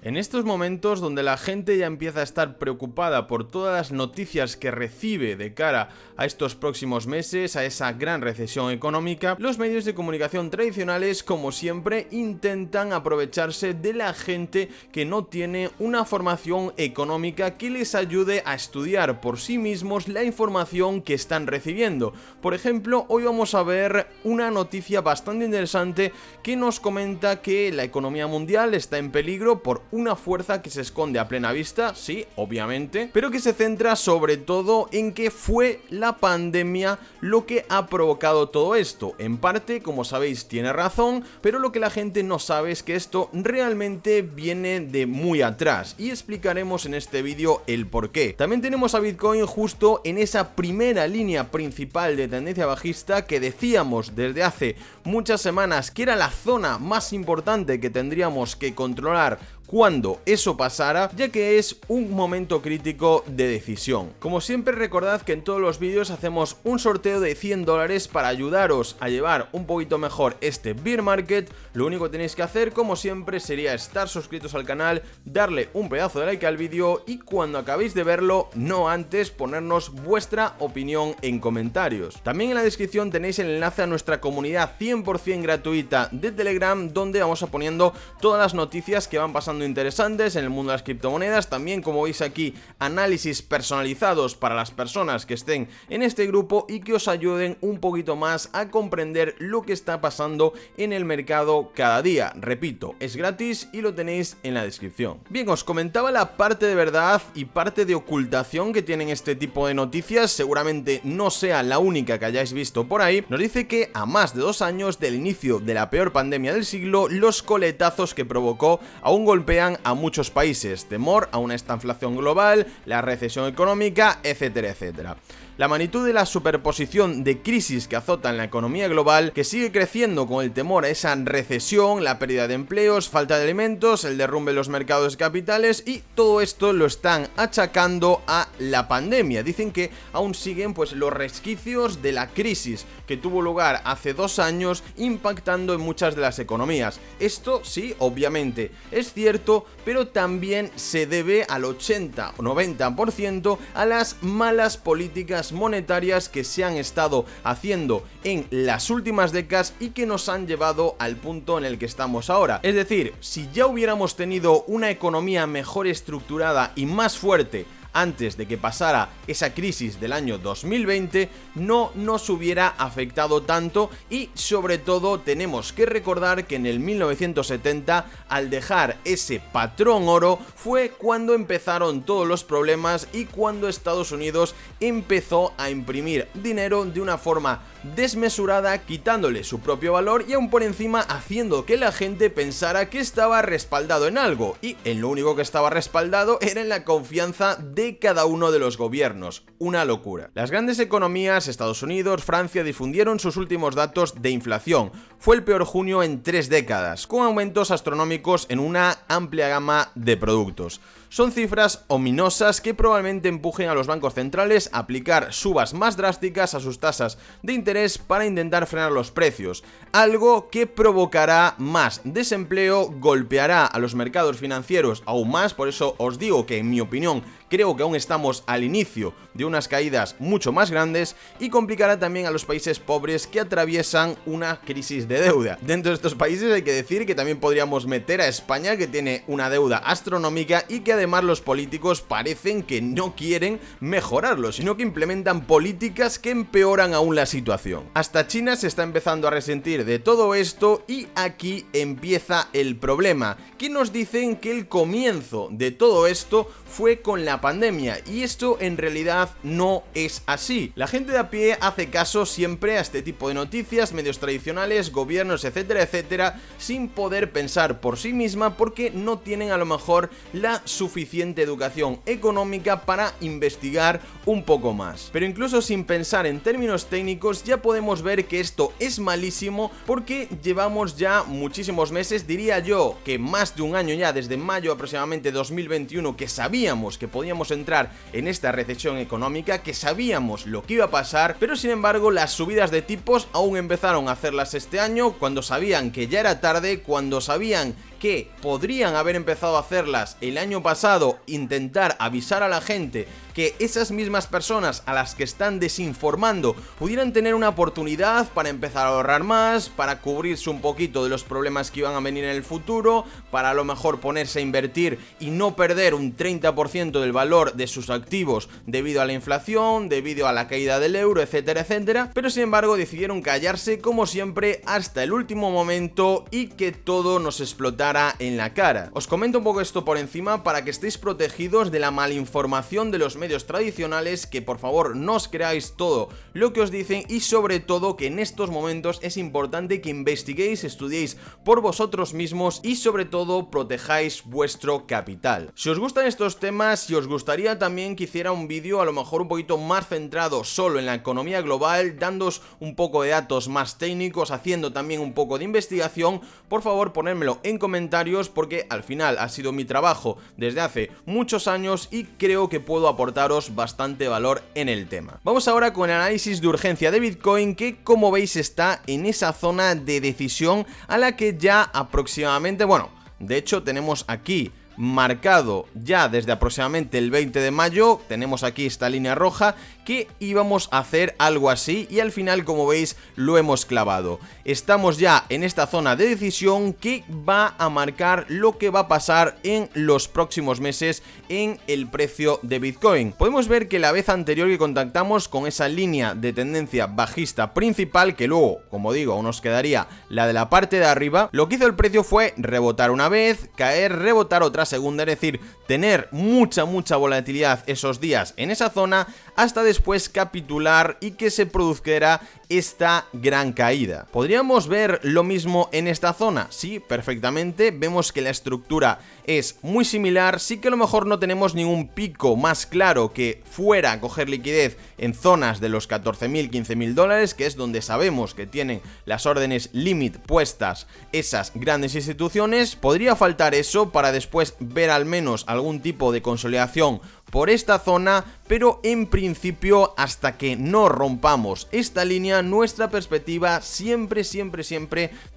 En estos momentos donde la gente ya empieza a estar preocupada por todas las noticias que recibe de cara a estos próximos meses, a esa gran recesión económica, los medios de comunicación tradicionales, como siempre, intentan aprovecharse de la gente que no tiene una formación económica que les ayude a estudiar por sí mismos la información que están recibiendo. Por ejemplo, hoy vamos a ver una noticia bastante interesante que nos comenta que la economía mundial está en peligro por una fuerza que se esconde a plena vista, sí, obviamente, pero que se centra sobre todo en que fue la pandemia lo que ha provocado todo esto. En parte, como sabéis, tiene razón, pero lo que la gente no sabe es que esto realmente viene de muy atrás y explicaremos en este vídeo el porqué. También tenemos a Bitcoin justo en esa primera línea principal de tendencia bajista que decíamos desde hace muchas semanas que era la zona más importante que tendríamos que controlar cuando eso pasara, ya que es un momento crítico de decisión. Como siempre, recordad que en todos los vídeos hacemos un sorteo de $100 para ayudaros a llevar un poquito mejor este bear market. Lo único que tenéis que hacer, como siempre, sería estar suscritos al canal, darle un pedazo de like al vídeo y cuando acabéis de verlo, no antes, ponernos vuestra opinión en comentarios. También en la descripción tenéis el enlace a nuestra comunidad 100% gratuita de Telegram, donde vamos a poniendo todas las noticias que van pasando interesantes en el mundo de las criptomonedas. También, como veis aquí, análisis personalizados para las personas que estén en este grupo y que os ayuden un poquito más a comprender lo que está pasando en el mercado cada día. Repito, es gratis y lo tenéis en la descripción. Bien, os comentaba la parte de verdad y parte de ocultación que tienen este tipo de noticias. Seguramente no sea la única que hayáis visto por ahí. Nos dice que a más de 2 años del inicio de la peor pandemia del siglo, los coletazos que provocó aún golpean a muchos países, temor a una estanflación global, la recesión económica, etcétera, etcétera. La magnitud de la superposición de crisis que azotan la economía global, que sigue creciendo con el temor a esa recesión, la pérdida de empleos, falta de alimentos, el derrumbe de los mercados de capitales, y todo esto lo están achacando a la pandemia. Dicen que aún siguen pues los resquicios de la crisis que tuvo lugar hace 2 años, impactando en muchas de las economías. Esto sí, obviamente es cierto, pero también se debe al 80 o 90% a las malas políticas monetarias que se han estado haciendo en las últimas décadas y que nos han llevado al punto en el que estamos ahora. Es decir, si ya hubiéramos tenido una economía mejor estructurada y más fuerte antes de que pasara esa crisis del año 2020, no nos hubiera afectado tanto. Y sobre todo tenemos que recordar que en el 1970, al dejar ese patrón oro, fue cuando empezaron todos los problemas y cuando Estados Unidos empezó a imprimir dinero de una forma desmesurada, quitándole su propio valor y aún por encima haciendo que la gente pensara que estaba respaldado en algo, y en lo único que estaba respaldado era en la confianza de cada uno de los gobiernos. Una locura. Las grandes economías, Estados Unidos, Francia, difundieron sus últimos datos de inflación. Fue el peor junio en 3 décadas, con aumentos astronómicos en una amplia gama de productos. Son cifras ominosas que probablemente empujen a los bancos centrales a aplicar subas más drásticas a sus tasas de interés para intentar frenar los precios, algo que provocará más desempleo, golpeará a los mercados financieros aún más. Por eso os digo que, en mi opinión, creo que aún estamos al inicio de unas caídas mucho más grandes, y complicará también a los países pobres que atraviesan una crisis de deuda. Dentro de estos países hay que decir que también podríamos meter a España, que tiene una deuda astronómica y que además los políticos parecen que no quieren mejorarlo, sino que implementan políticas que empeoran aún la situación. Hasta China se está empezando a resentir de todo esto, y aquí empieza el problema, que nos dicen que el comienzo de todo esto fue con la pandemia, y esto en realidad no es así. La gente de a pie hace caso siempre a este tipo de noticias, medios tradicionales, gobiernos, etcétera, etcétera, sin poder pensar por sí misma, porque no tienen a lo mejor la suficiente educación económica para investigar un poco más. Pero incluso sin pensar en términos técnicos, ya podemos ver que esto es malísimo, porque llevamos ya muchísimos meses, diría yo que más de un año ya, desde mayo aproximadamente 2021, que sabíamos que podíamos entrar en esta recesión económica, que sabíamos lo que iba a pasar, pero sin embargo las subidas de tipos aún empezaron a hacerlas este año, cuando sabían que ya era tarde, cuando sabían que podrían haber empezado a hacerlas el año pasado, intentar avisar a la gente que esas mismas personas a las que están desinformando pudieran tener una oportunidad para empezar a ahorrar más, para cubrirse un poquito de los problemas que iban a venir en el futuro, para a lo mejor ponerse a invertir y no perder un 30% del valor de sus activos debido a la inflación, debido a la caída del euro, etcétera, etcétera. Pero sin embargo decidieron callarse como siempre hasta el último momento y que todo nos explotara en la cara. Os comento un poco esto por encima para que estéis protegidos de la malinformación de los medios tradicionales, que por favor no os creáis todo lo que os dicen y sobre todo que en estos momentos es importante que investiguéis, estudiéis por vosotros mismos y sobre todo protejáis vuestro capital. Si os gustan estos temas, si os gustaría también que hiciera un vídeo a lo mejor un poquito más centrado solo en la economía global, dándoos un poco de datos más técnicos, haciendo también un poco de investigación, por favor ponérmelo en comentarios, porque al final ha sido mi trabajo desde hace muchos años y creo que puedo aportaros bastante valor en el tema. Vamos ahora con el análisis de urgencia de Bitcoin, que como veis está en esa zona de decisión a la que ya aproximadamente, bueno, de hecho tenemos aquí marcado ya desde aproximadamente el 20 de mayo, tenemos aquí esta línea roja que íbamos a hacer algo así y al final, como veis, lo hemos clavado. Estamos ya en esta zona de decisión que va a marcar lo que va a pasar en los próximos meses en el precio de Bitcoin. Podemos ver que la vez anterior que contactamos con esa línea de tendencia bajista principal, que luego, como digo, aún nos quedaría la de la parte de arriba, lo que hizo el precio fue rebotar una vez, caer, rebotar otra segunda, es decir, tener mucha volatilidad esos días en esa zona hasta después capitular y que se produjera esta gran caída. ¿Podríamos ver lo mismo en esta zona? Sí, perfectamente. Vemos que la estructura es muy similar, sí que a lo mejor no tenemos ningún pico más claro que fuera a coger liquidez en zonas de los 14.000, 15.000 dólares, que es donde sabemos que tienen las órdenes límite puestas esas grandes instituciones. Podría faltar eso para después ver al menos algún tipo de consolidación por esta zona, pero en principio hasta que no rompamos esta línea, nuestra perspectiva siempre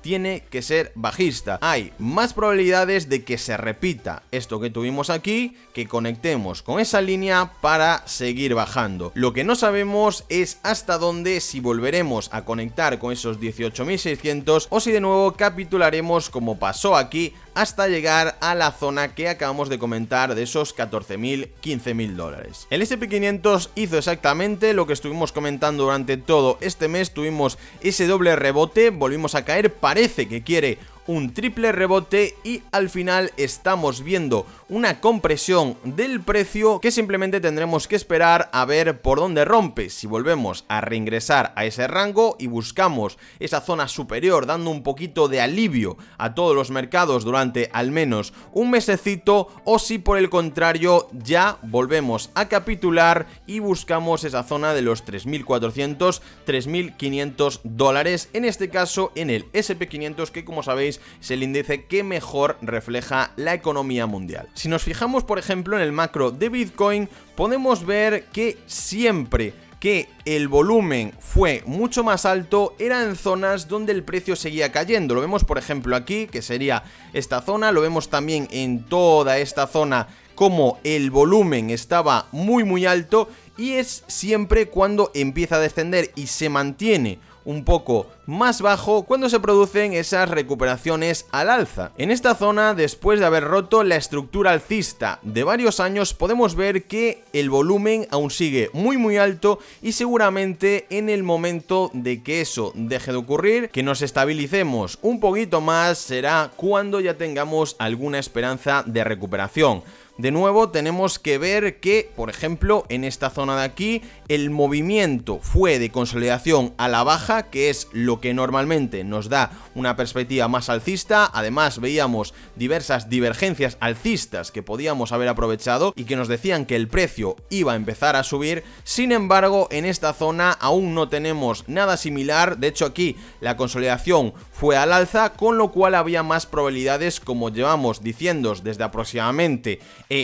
tiene que ser bajista. Hay más probabilidades de que se repita esto que tuvimos aquí, que conectemos con esa línea para seguir bajando. Lo que no sabemos es hasta dónde, si volveremos a conectar con esos 18.600 o si de nuevo capitularemos como pasó aquí hasta llegar a la zona que acabamos de comentar de esos 14.000, 15.000 dólares. El S&P 500 hizo exactamente lo que estuvimos comentando durante todo este mes. Tuvimos ese doble rebote, volvimos a caer, parece que quiere un triple rebote y al final estamos viendo una compresión del precio que simplemente tendremos que esperar a ver por dónde rompe. Si volvemos a reingresar a ese rango y buscamos esa zona superior, dando un poquito de alivio a todos los mercados durante al menos un mesecito, o si por el contrario ya volvemos a capitular y buscamos esa zona de los 3.400, 3.500 dólares, en este caso en el S&P 500, que como sabéis es el índice que mejor refleja la economía mundial. Si nos fijamos por ejemplo en el macro de Bitcoin, podemos ver que siempre que el volumen fue mucho más alto era en zonas donde el precio seguía cayendo. Lo vemos por ejemplo aquí, que sería esta zona, lo vemos también en toda esta zona como el volumen estaba muy alto, y es siempre cuando empieza a descender y se mantiene un poco más bajo cuando se producen esas recuperaciones al alza. En esta zona, después de haber roto la estructura alcista de varios años, podemos ver que el volumen aún sigue muy alto, y seguramente en el momento de que eso deje de ocurrir, que nos estabilicemos un poquito más, será cuando ya tengamos alguna esperanza de recuperación. De nuevo tenemos que ver que, por ejemplo, en esta zona de aquí, el movimiento fue de consolidación a la baja, que es lo que normalmente nos da una perspectiva más alcista. Además, veíamos diversas divergencias alcistas que podíamos haber aprovechado y que nos decían que el precio iba a empezar a subir. Sin embargo, en esta zona aún no tenemos nada similar. De hecho, aquí la consolidación fue al alza, con lo cual había más probabilidades, como llevamos diciendo desde aproximadamente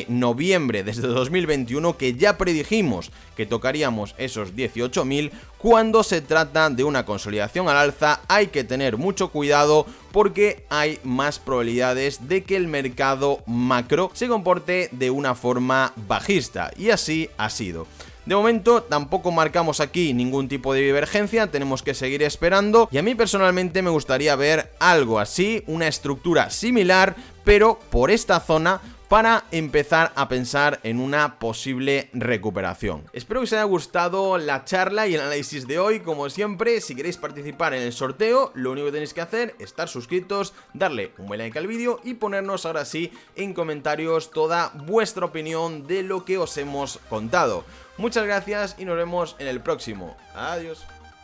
noviembre desde 2021, que ya predijimos que tocaríamos esos 18.000, cuando se trata de una consolidación al alza hay que tener mucho cuidado porque hay más probabilidades de que el mercado macro se comporte de una forma bajista, y así ha sido. De momento tampoco marcamos aquí ningún tipo de divergencia, tenemos que seguir esperando, y a mí personalmente me gustaría ver algo así, una estructura similar, pero por esta zona, para empezar a pensar en una posible recuperación. Espero que os haya gustado la charla y el análisis de hoy. Como siempre, si queréis participar en el sorteo, lo único que tenéis que hacer es estar suscritos, darle un buen like al vídeo y ponernos ahora sí en comentarios toda vuestra opinión de lo que os hemos contado. Muchas gracias y nos vemos en el próximo. Adiós.